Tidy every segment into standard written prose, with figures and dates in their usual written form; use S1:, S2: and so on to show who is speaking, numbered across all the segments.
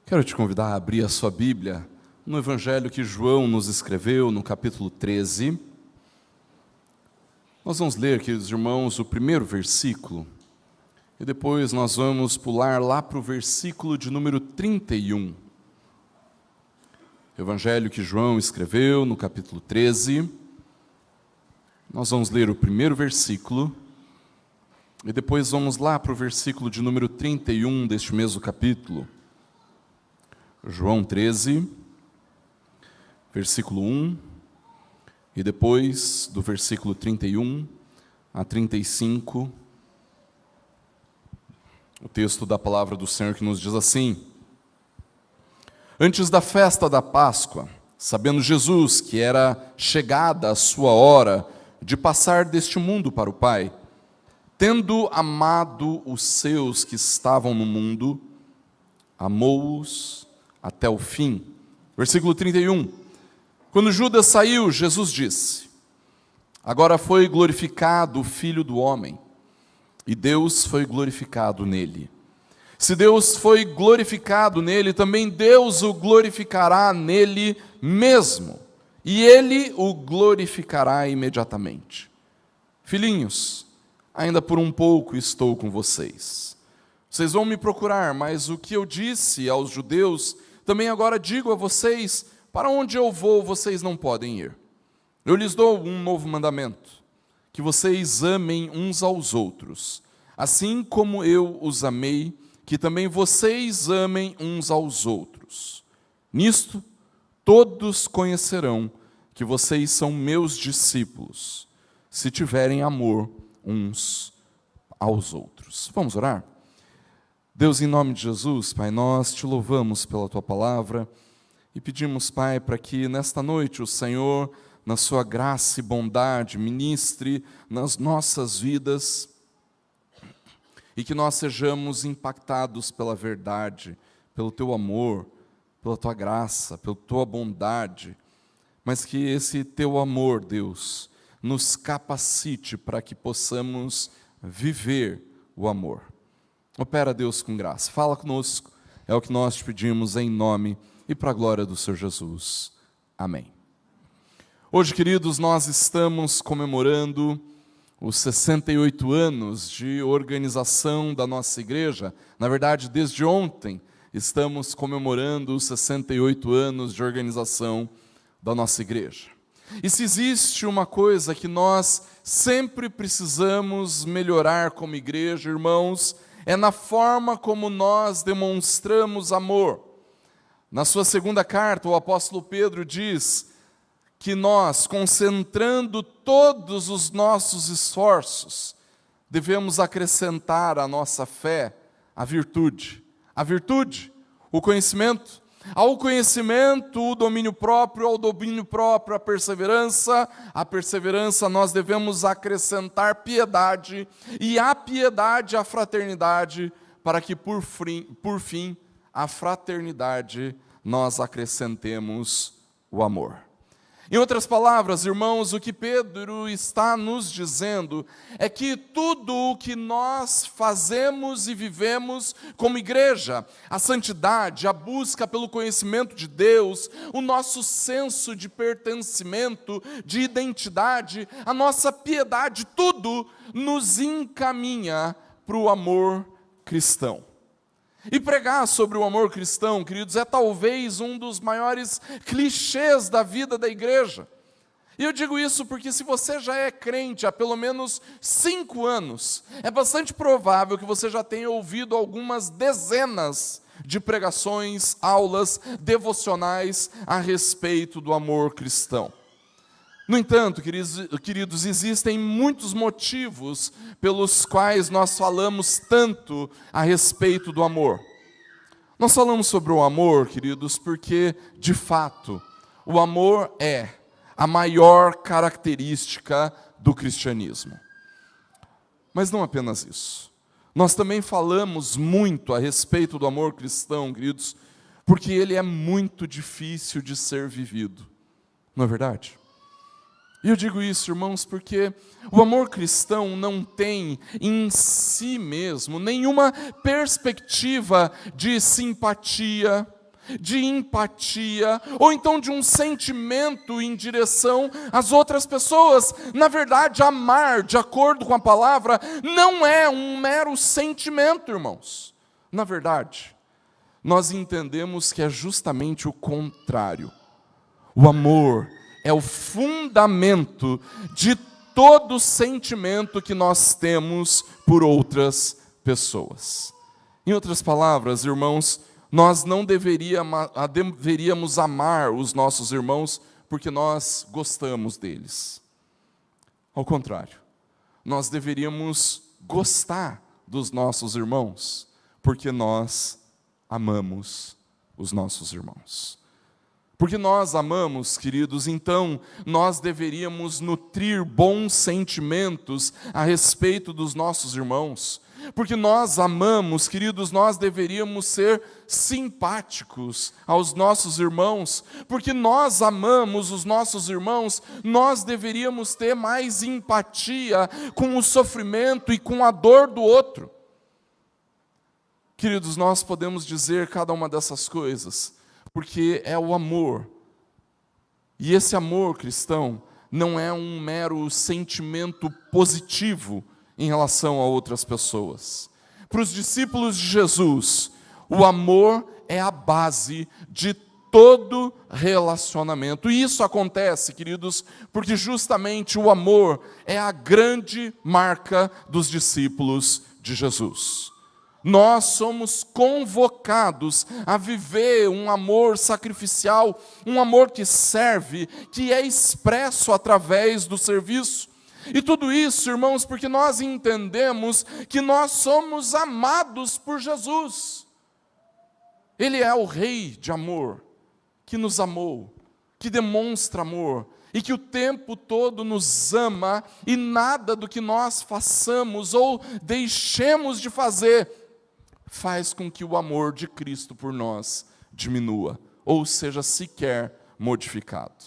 S1: Quero te convidar a abrir a sua Bíblia no Evangelho que João nos escreveu, no capítulo 13. Nós vamos ler, queridos irmãos, o primeiro versículo, e depois nós vamos pular lá para o versículo de número 31. Evangelho que João escreveu, no capítulo 13. Nós vamos ler o primeiro versículo, e depois vamos lá para o versículo de número 31 deste mesmo capítulo. João 13, versículo 1, e depois do versículo 31 a 35, o texto da palavra do Senhor que nos diz assim: Antes da festa da Páscoa, sabendo Jesus que era chegada a sua hora de passar deste mundo para o Pai, tendo amado os seus que estavam no mundo, amou-os até o fim. Versículo 31. Quando Judas saiu, Jesus disse: Agora foi glorificado o Filho do Homem, e Deus foi glorificado nele. Se Deus foi glorificado nele, também Deus o glorificará nele mesmo, e ele o glorificará imediatamente. Filhinhos, ainda por um pouco estou com vocês. Vocês vão me procurar, mas o que eu disse aos judeus, também agora digo a vocês: para onde eu vou, vocês não podem ir. Eu lhes dou um novo mandamento, que vocês amem uns aos outros, assim como eu os amei, que também vocês amem uns aos outros. Nisto, todos conhecerão que vocês são meus discípulos, se tiverem amor uns aos outros. Vamos orar? Deus, em nome de Jesus, Pai, nós te louvamos pela Tua palavra e pedimos, Pai, para que nesta noite o Senhor, na Sua graça e bondade, ministre nas nossas vidas e que nós sejamos impactados pela verdade, pelo Teu amor, pela Tua graça, pela Tua bondade, mas que esse Teu amor, Deus, nos capacite para que possamos viver o amor. Opera, Deus, com graça. Fala conosco, é o que nós te pedimos em nome e para a glória do Senhor Jesus. Amém. Hoje, queridos, nós estamos comemorando os 68 anos de organização da nossa igreja. Na verdade, desde ontem, estamos comemorando os 68 anos de organização da nossa igreja. E se existe uma coisa que nós sempre precisamos melhorar como igreja, irmãos, é na forma como nós demonstramos amor. Na sua segunda carta, o apóstolo Pedro diz que nós, concentrando todos os nossos esforços, devemos acrescentar à nossa fé a virtude. A virtude, o conhecimento. Ao conhecimento, o domínio próprio, ao domínio próprio, a perseverança nós devemos acrescentar piedade, e à piedade a fraternidade, para que por fim, à fraternidade nós acrescentemos o amor. Em outras palavras, irmãos, o que Pedro está nos dizendo é que tudo o que nós fazemos e vivemos como igreja, a santidade, a busca pelo conhecimento de Deus, o nosso senso de pertencimento, de identidade, a nossa piedade, tudo nos encaminha para o amor cristão. E pregar sobre o amor cristão, queridos, é talvez um dos maiores clichês da vida da igreja. E eu digo isso porque se você já é crente há pelo menos 5 anos, é bastante provável que você já tenha ouvido algumas dezenas de pregações, aulas, devocionais a respeito do amor cristão. No entanto, queridos, existem muitos motivos pelos quais nós falamos tanto a respeito do amor. Nós falamos sobre o amor, queridos, porque, de fato, o amor é a maior característica do cristianismo. Mas não apenas isso. Nós também falamos muito a respeito do amor cristão, queridos, porque ele é muito difícil de ser vivido. Não é verdade? E eu digo isso, irmãos, porque o amor cristão não tem em si mesmo nenhuma perspectiva de simpatia, de empatia, ou então de um sentimento em direção às outras pessoas. Na verdade, amar, de acordo com a palavra, não é um mero sentimento, irmãos. Na verdade, nós entendemos que é justamente o contrário. O amor é o fundamento de todo sentimento que nós temos por outras pessoas. Em outras palavras, irmãos, nós não deveríamos amar os nossos irmãos porque nós gostamos deles. Ao contrário, nós deveríamos gostar dos nossos irmãos porque nós amamos os nossos irmãos. Porque nós amamos, queridos, então nós deveríamos nutrir bons sentimentos a respeito dos nossos irmãos. Porque nós amamos, queridos, nós deveríamos ser simpáticos aos nossos irmãos. Porque nós amamos os nossos irmãos, nós deveríamos ter mais empatia com o sofrimento e com a dor do outro. Queridos, nós podemos dizer cada uma dessas coisas, porque é o amor. E esse amor cristão não é um mero sentimento positivo em relação a outras pessoas. Para os discípulos de Jesus, o amor é a base de todo relacionamento. E isso acontece, queridos, porque justamente o amor é a grande marca dos discípulos de Jesus. Nós somos convocados a viver um amor sacrificial, um amor que serve, que é expresso através do serviço. E tudo isso, irmãos, porque nós entendemos que nós somos amados por Jesus. Ele é o Rei de amor, que nos amou, que demonstra amor, e que o tempo todo nos ama, e nada do que nós façamos ou deixemos de fazer faz com que o amor de Cristo por nós diminua, ou seja, sequer modificado.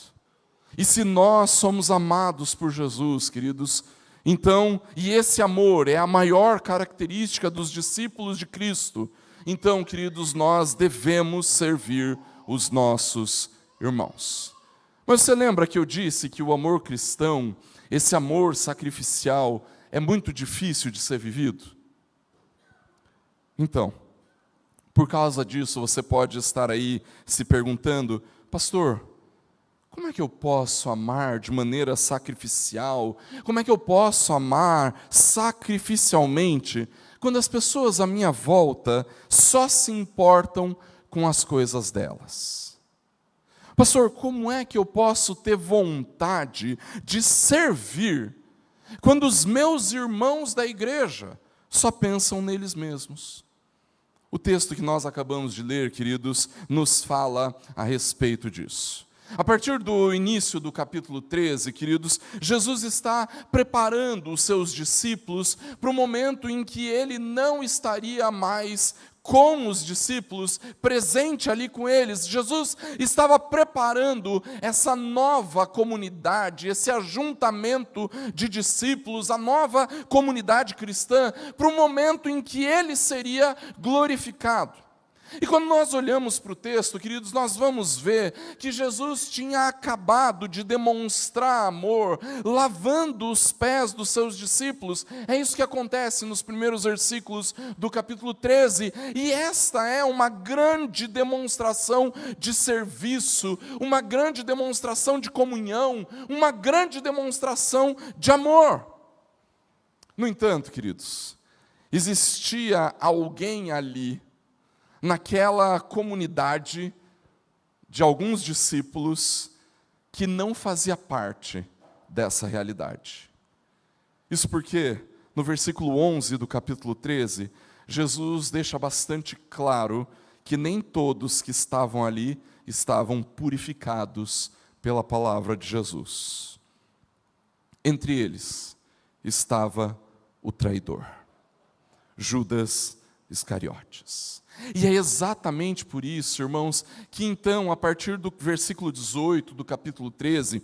S1: E se nós somos amados por Jesus, queridos, então, e esse amor é a maior característica dos discípulos de Cristo, então, queridos, nós devemos servir os nossos irmãos. Mas você lembra que eu disse que o amor cristão, esse amor sacrificial, é muito difícil de ser vivido? Então, por causa disso, você pode estar aí se perguntando: pastor, como é que eu posso amar de maneira sacrificial? Como é que eu posso amar sacrificialmente quando as pessoas à minha volta só se importam com as coisas delas? Pastor, como é que eu posso ter vontade de servir quando os meus irmãos da igreja só pensam neles mesmos? O texto que nós acabamos de ler, queridos, nos fala a respeito disso. A partir do início do capítulo 13, queridos, Jesus está preparando os seus discípulos para o momento em que ele não estaria mais com os discípulos, presente ali com eles. Jesus estava preparando essa nova comunidade, esse ajuntamento de discípulos, a nova comunidade cristã, para o momento em que ele seria glorificado. E quando nós olhamos para o texto, queridos, nós vamos ver que Jesus tinha acabado de demonstrar amor, lavando os pés dos seus discípulos. É isso que acontece nos primeiros versículos do capítulo 13. E esta é uma grande demonstração de serviço, uma grande demonstração de comunhão, uma grande demonstração de amor. No entanto, queridos, existia alguém ali, naquela comunidade de alguns discípulos, que não fazia parte dessa realidade. Isso porque, no versículo 11 do capítulo 13, Jesus deixa bastante claro que nem todos que estavam ali estavam purificados pela palavra de Jesus. Entre eles estava o traidor, Judas Iscariotes. E é exatamente por isso, irmãos, que então, a partir do versículo 18 do capítulo 13,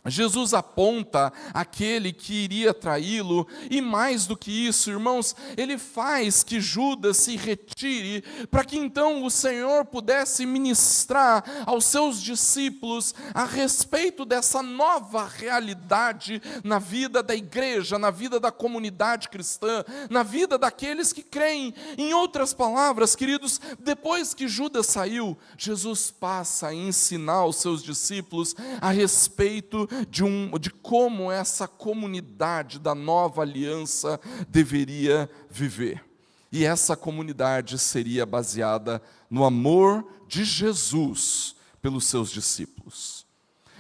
S1: Jesus aponta aquele que iria traí-lo, e mais do que isso, irmãos, ele faz que Judas se retire, para que então o Senhor pudesse ministrar aos seus discípulos a respeito dessa nova realidade na vida da igreja, na vida da comunidade cristã, na vida daqueles que creem. Em outras palavras, queridos, depois que Judas saiu, Jesus passa a ensinar aos seus discípulos a respeito de como essa comunidade da nova aliança deveria viver. E essa comunidade seria baseada no amor de Jesus pelos seus discípulos.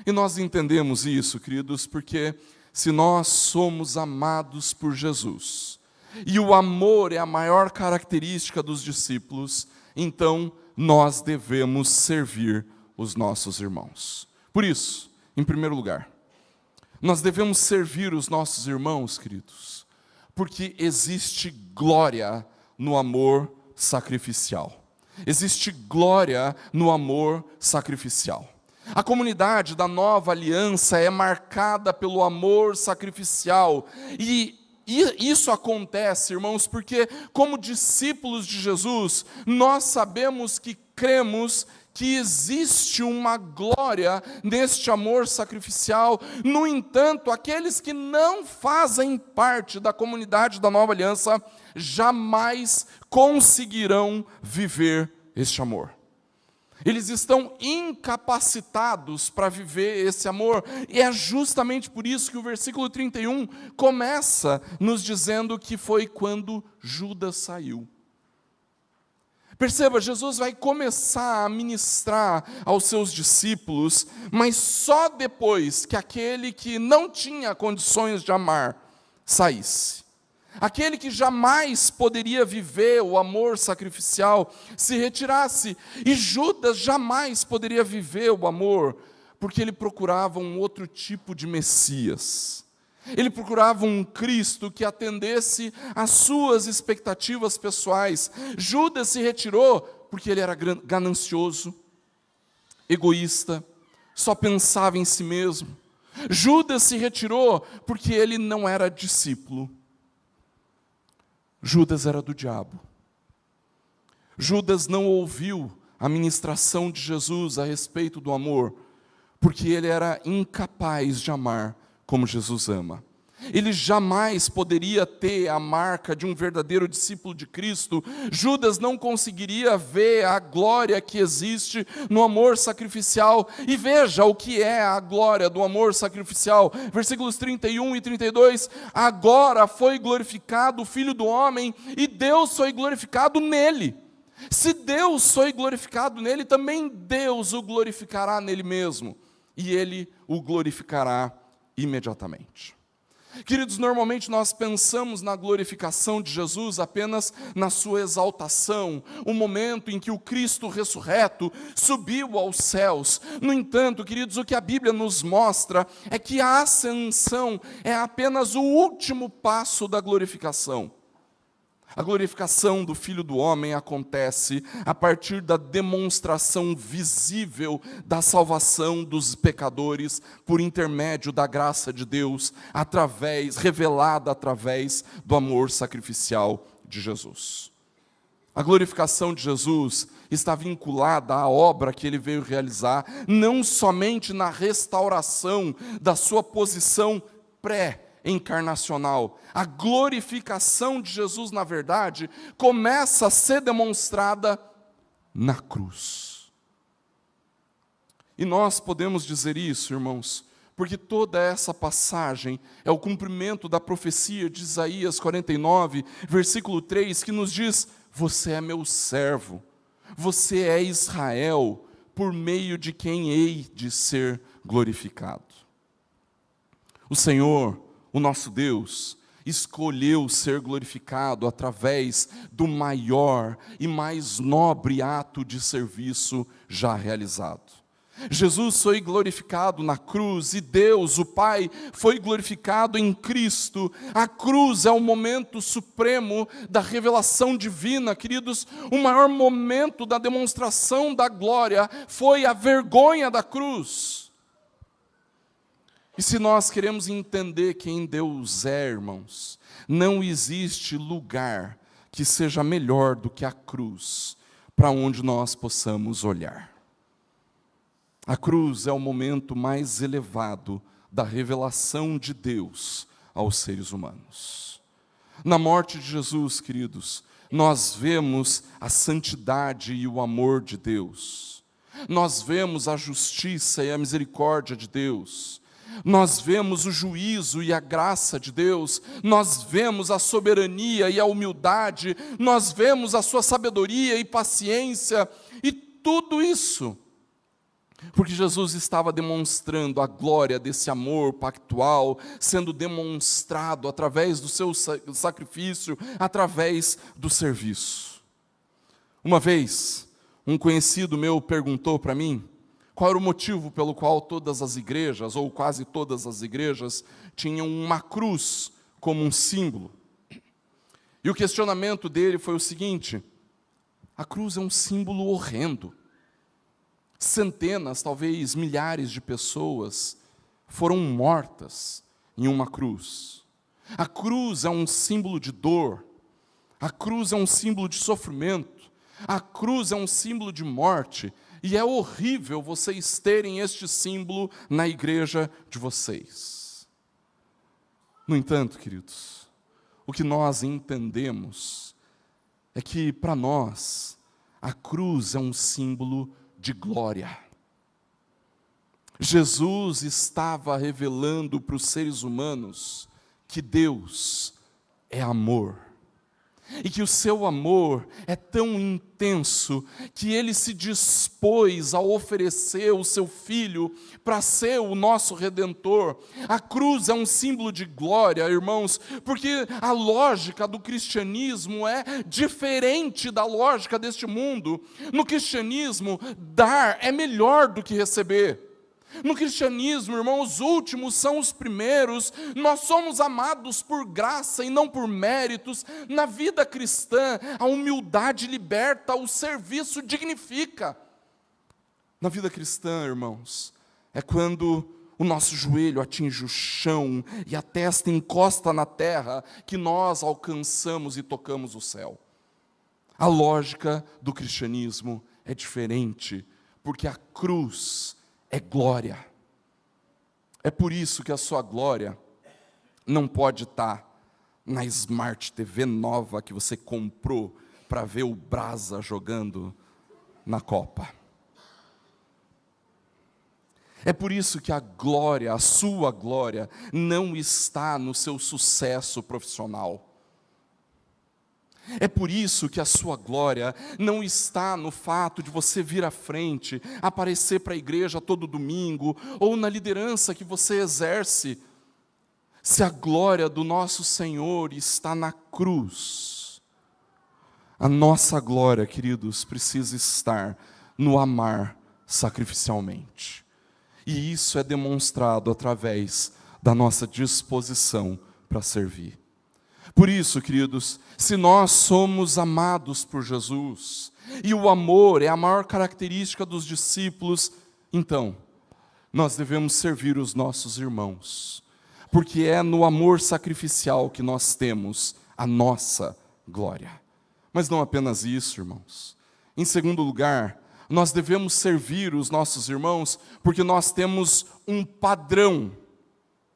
S1: E nós entendemos isso, queridos, porque se nós somos amados por Jesus, e o amor é a maior característica dos discípulos, então nós devemos servir os nossos irmãos. Por isso, em primeiro lugar, nós devemos servir os nossos irmãos, queridos, porque existe glória no amor sacrificial. Existe glória no amor sacrificial. A comunidade da nova aliança é marcada pelo amor sacrificial. E isso acontece, irmãos, porque como discípulos de Jesus, nós sabemos que cremos que existe uma glória neste amor sacrificial. No entanto, aqueles que não fazem parte da comunidade da nova aliança jamais conseguirão viver este amor. Eles estão incapacitados para viver esse amor, e é justamente por isso que o versículo 31 começa nos dizendo que foi quando Judas saiu. Perceba, Jesus vai começar a ministrar aos seus discípulos, mas só depois que aquele que não tinha condições de amar saísse. Aquele que jamais poderia viver o amor sacrificial se retirasse. E Judas jamais poderia viver o amor, porque ele procurava um outro tipo de Messias. Ele procurava um Cristo que atendesse às suas expectativas pessoais. Judas se retirou porque ele era ganancioso, egoísta, só pensava em si mesmo. Judas se retirou porque ele não era discípulo. Judas era do diabo. Judas não ouviu a ministração de Jesus a respeito do amor, porque ele era incapaz de amar como Jesus ama. Ele jamais poderia ter a marca de um verdadeiro discípulo de Cristo. Judas não conseguiria ver a glória que existe no amor sacrificial. E veja o que é a glória do amor sacrificial. Versículos 31 e 32. Agora foi glorificado o Filho do Homem, e Deus foi glorificado nele. Se Deus foi glorificado nele, também Deus o glorificará nele mesmo. E ele o glorificará imediatamente. Queridos, normalmente nós pensamos na glorificação de Jesus apenas na sua exaltação, o momento em que o Cristo ressurreto subiu aos céus. No entanto, queridos, o que a Bíblia nos mostra é que a ascensão é apenas o último passo da glorificação. A glorificação do Filho do Homem acontece a partir da demonstração visível da salvação dos pecadores por intermédio da graça de Deus, revelada através do amor sacrificial de Jesus. A glorificação de Jesus está vinculada à obra que ele veio realizar, não somente na restauração da sua posição pré-encarnacional. A glorificação de Jesus, na verdade, começa a ser demonstrada na cruz. E nós podemos dizer isso, irmãos, porque toda essa passagem é o cumprimento da profecia de Isaías 49, versículo 3, que nos diz: você é meu servo, você é Israel, por meio de quem hei de ser glorificado. O Senhor, o nosso Deus, escolheu ser glorificado através do maior e mais nobre ato de serviço já realizado. Jesus foi glorificado na cruz, e Deus, o Pai, foi glorificado em Cristo. A cruz é o momento supremo da revelação divina, queridos. O maior momento da demonstração da glória foi a vergonha da cruz. E se nós queremos entender quem Deus é, irmãos, não existe lugar que seja melhor do que a cruz, para onde nós possamos olhar. A cruz é o momento mais elevado da revelação de Deus aos seres humanos. Na morte de Jesus, queridos, nós vemos a santidade e o amor de Deus. Nós vemos a justiça e a misericórdia de Deus. Nós vemos o juízo e a graça de Deus. Nós vemos a soberania e a humildade. Nós vemos a sua sabedoria e paciência. E tudo isso porque Jesus estava demonstrando a glória desse amor pactual, sendo demonstrado através do seu sacrifício, através do serviço. Uma vez, um conhecido meu perguntou para mim qual era o motivo pelo qual todas as igrejas, ou quase todas as igrejas, tinham uma cruz como um símbolo. E o questionamento dele foi o seguinte: a cruz é um símbolo horrendo. Centenas, talvez milhares de pessoas foram mortas em uma cruz. A cruz é um símbolo de dor. A cruz é um símbolo de sofrimento. A cruz é um símbolo de morte. E é horrível vocês terem este símbolo na igreja de vocês. No entanto, queridos, o que nós entendemos é que, para nós, a cruz é um símbolo de glória. Jesus estava revelando para os seres humanos que Deus é amor. E que o seu amor é tão intenso que ele se dispôs a oferecer o seu Filho para ser o nosso Redentor. A cruz é um símbolo de glória, irmãos, porque a lógica do cristianismo é diferente da lógica deste mundo. No cristianismo, dar é melhor do que receber. No cristianismo, irmão, os últimos são os primeiros. Nós somos amados por graça e não por méritos. Na vida cristã, a humildade liberta, o serviço dignifica. Na vida cristã, irmãos, é quando o nosso joelho atinge o chão e a testa encosta na terra que nós alcançamos e tocamos o céu. A lógica do cristianismo é diferente, porque a cruz é glória. É por isso que a sua glória não pode estar na Smart TV nova que você comprou para ver o Brasa jogando na Copa. É por isso que a glória, a sua glória, não está no seu sucesso profissional. É por isso que a sua glória não está no fato de você vir à frente, aparecer para a igreja todo domingo, ou na liderança que você exerce. Se a glória do nosso Senhor está na cruz, a nossa glória, queridos, precisa estar no amar sacrificialmente. E isso é demonstrado através da nossa disposição para servir. Por isso, queridos, se nós somos amados por Jesus, e o amor é a maior característica dos discípulos, então, nós devemos servir os nossos irmãos, porque é no amor sacrificial que nós temos a nossa glória. Mas não apenas isso, irmãos. Em segundo lugar, nós devemos servir os nossos irmãos, porque nós temos um padrão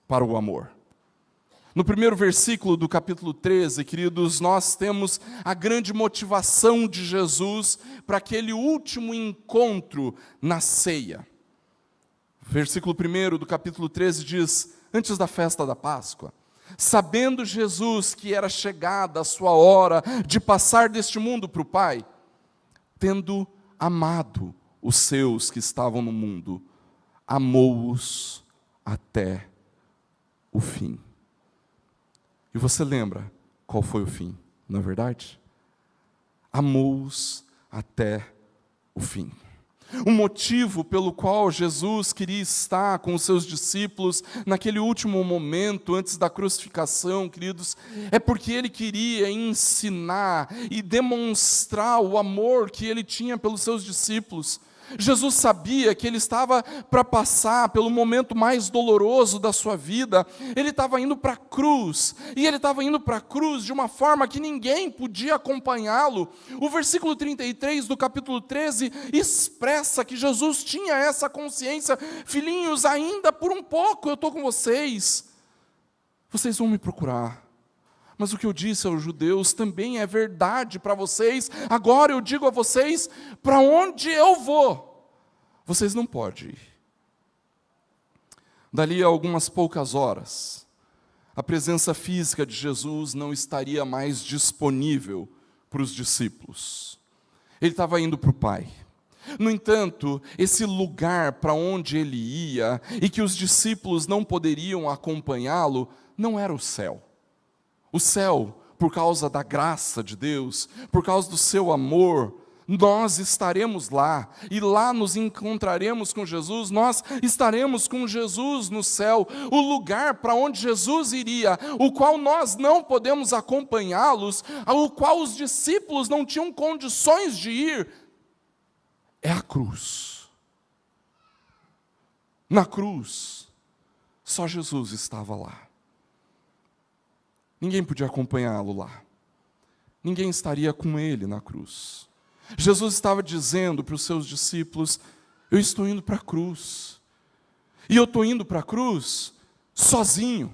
S1: para o amor. No primeiro versículo do capítulo 13, queridos, nós temos a grande motivação de Jesus para aquele último encontro na ceia. Versículo 1 do capítulo 13 diz: antes da festa da Páscoa, sabendo Jesus que era chegada a sua hora de passar deste mundo para o Pai, tendo amado os seus que estavam no mundo, amou-os até o fim. E você lembra qual foi o fim, não é verdade? Amou-os até o fim. O motivo pelo qual Jesus queria estar com os seus discípulos naquele último momento antes da crucificação, queridos, é porque ele queria ensinar e demonstrar o amor que ele tinha pelos seus discípulos. Jesus sabia que ele estava para passar pelo momento mais doloroso da sua vida. Ele estava indo para a cruz, e ele estava indo para a cruz de uma forma que ninguém podia acompanhá-lo. O versículo 33 do capítulo 13 expressa que Jesus tinha essa consciência: filhinhos, ainda por um pouco eu estou com vocês, vocês vão me procurar. Mas o que eu disse aos judeus também é verdade para vocês. Agora eu digo a vocês: para onde eu vou, vocês não podem ir. Dali a algumas poucas horas, a presença física de Jesus não estaria mais disponível para os discípulos. Ele estava indo para o Pai. No entanto, esse lugar para onde ele ia, e que os discípulos não poderiam acompanhá-lo, não era o céu. O céu, por causa da graça de Deus, por causa do seu amor, nós estaremos lá, e lá nos encontraremos com Jesus, nós estaremos com Jesus no céu. O lugar para onde Jesus iria, o qual nós não podemos acompanhá-los, o qual os discípulos não tinham condições de ir, é a cruz. Na cruz, só Jesus estava lá. Ninguém podia acompanhá-lo lá. Ninguém estaria com ele na cruz. Jesus estava dizendo para os seus discípulos: eu estou indo para a cruz. E eu estou indo para a cruz sozinho.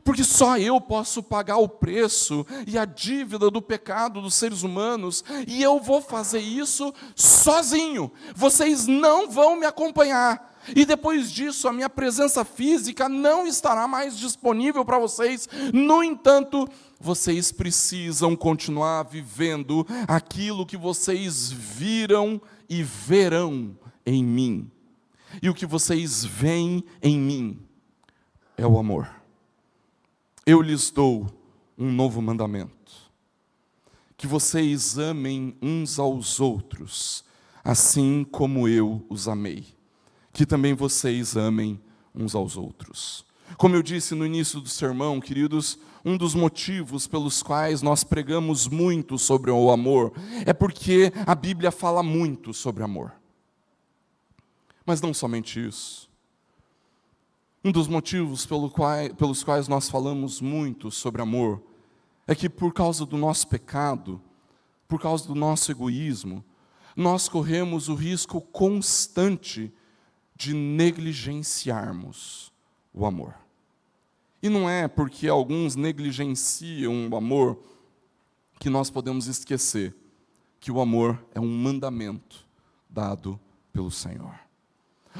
S1: Porque só eu posso pagar o preço e a dívida do pecado dos seres humanos. E eu vou fazer isso sozinho. Vocês não vão me acompanhar. E depois disso, a minha presença física não estará mais disponível para vocês. No entanto, vocês precisam continuar vivendo aquilo que vocês viram e verão em mim. E o que vocês veem em mim é o amor. Eu lhes dou um novo mandamento: que vocês amem uns aos outros, assim como eu os amei. Que também vocês amem uns aos outros. Como eu disse no início do sermão, queridos, um dos motivos pelos quais nós pregamos muito sobre o amor é porque a Bíblia fala muito sobre amor. Mas não somente isso. Um dos motivos pelos quais nós falamos muito sobre amor é que, por causa do nosso pecado, por causa do nosso egoísmo, nós corremos o risco constante de negligenciarmos o amor. E não é porque alguns negligenciam o amor que nós podemos esquecer que o amor é um mandamento dado pelo Senhor.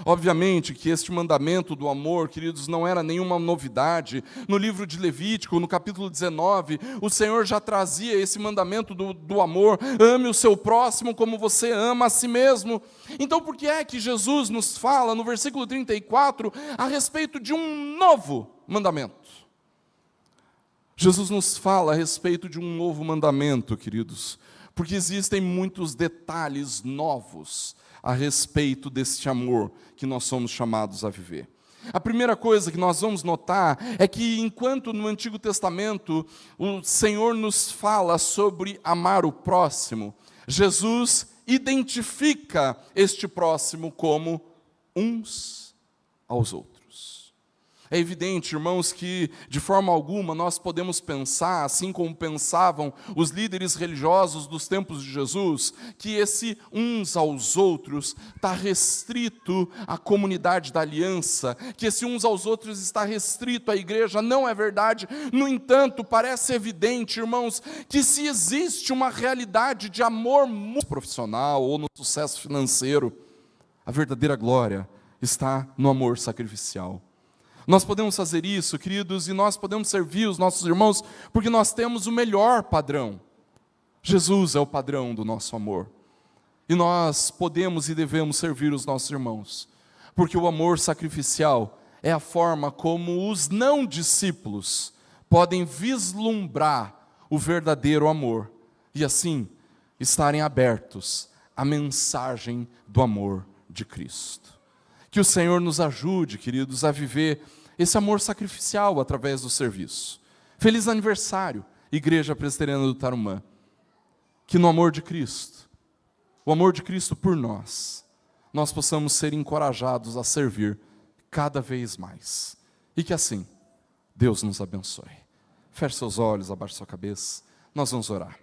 S1: Obviamente que este mandamento do amor, queridos, não era nenhuma novidade. No livro de Levítico, no capítulo 19, o Senhor já trazia esse mandamento do amor: ame o seu próximo como você ama a si mesmo. Então por que é que Jesus nos fala no versículo 34 a respeito de um novo mandamento? Jesus nos fala a respeito de um novo mandamento, queridos, porque existem muitos detalhes novos a respeito deste amor que nós somos chamados a viver. A primeira coisa que nós vamos notar é que, enquanto no Antigo Testamento o Senhor nos fala sobre amar o próximo, Jesus identifica este próximo como uns aos outros. É evidente, irmãos, que de forma alguma nós podemos pensar, assim como pensavam os líderes religiosos dos tempos de Jesus, que esse uns aos outros está restrito à comunidade da aliança, que esse uns aos outros está restrito à igreja. Não é verdade. No entanto, parece evidente, irmãos, que se existe uma realidade de amor profissional ou no sucesso financeiro, a verdadeira glória está no amor sacrificial. Nós podemos fazer isso, queridos, e nós podemos servir os nossos irmãos, porque nós temos o melhor padrão. Jesus é o padrão do nosso amor. E nós podemos e devemos servir os nossos irmãos, porque o amor sacrificial é a forma como os não discípulos podem vislumbrar o verdadeiro amor, e assim estarem abertos à mensagem do amor de Cristo. Que o Senhor nos ajude, queridos, a viver esse amor sacrificial através do serviço. Feliz aniversário, Igreja Presbiteriana do Tarumã. Que no amor de Cristo, o amor de Cristo por nós, nós possamos ser encorajados a servir cada vez mais. E que assim, Deus nos abençoe. Feche seus olhos, abaixe sua cabeça, nós vamos orar.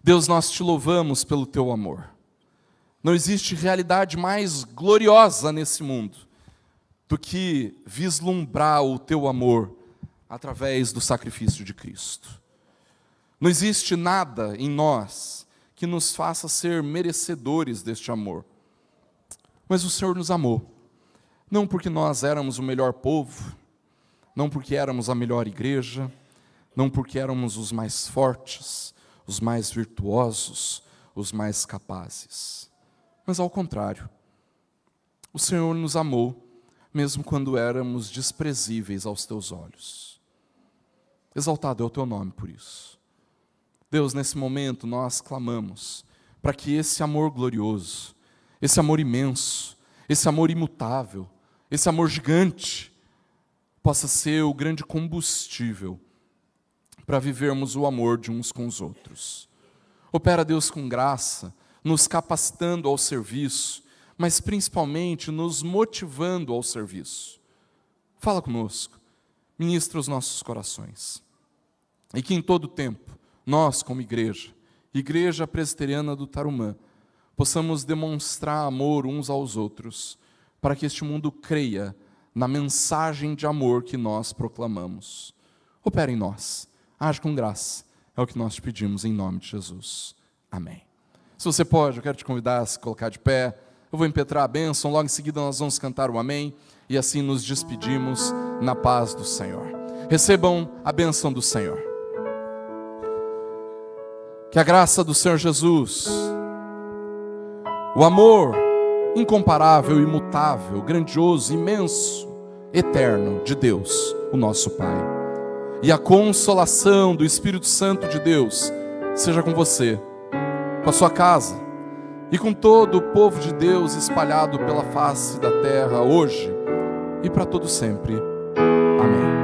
S1: Deus, nós te louvamos pelo teu amor. Não existe realidade mais gloriosa nesse mundo do que vislumbrar o teu amor através do sacrifício de Cristo. Não existe nada em nós que nos faça ser merecedores deste amor. Mas o Senhor nos amou, não porque nós éramos o melhor povo, não porque éramos a melhor igreja, não porque éramos os mais fortes, os mais virtuosos, os mais capazes. Mas ao contrário, o Senhor nos amou, mesmo quando éramos desprezíveis aos teus olhos. Exaltado é o teu nome por isso. Deus, nesse momento nós clamamos para que esse amor glorioso, esse amor imenso, esse amor imutável, esse amor gigante, possa ser o grande combustível para vivermos o amor de uns com os outros. Opera, Deus, com graça, nos capacitando ao serviço, mas principalmente nos motivando ao serviço. Fala conosco, ministra os nossos corações. E que em todo tempo, nós como Igreja Presbiteriana do Tarumã, possamos demonstrar amor uns aos outros, para que este mundo creia na mensagem de amor que nós proclamamos. Opera em nós, age com graça, é o que nós te pedimos em nome de Jesus. Amém. Se você pode, eu quero te convidar a se colocar de pé, eu vou impetrar a bênção, logo em seguida nós vamos cantar o amém, e assim nos despedimos na paz do Senhor. Recebam a bênção do Senhor. Que a graça do Senhor Jesus, o amor incomparável, imutável, grandioso, imenso, eterno de Deus, o nosso Pai, e a consolação do Espírito Santo de Deus seja com você, com a sua casa e com todo o povo de Deus espalhado pela face da terra hoje e para todo sempre. Amém.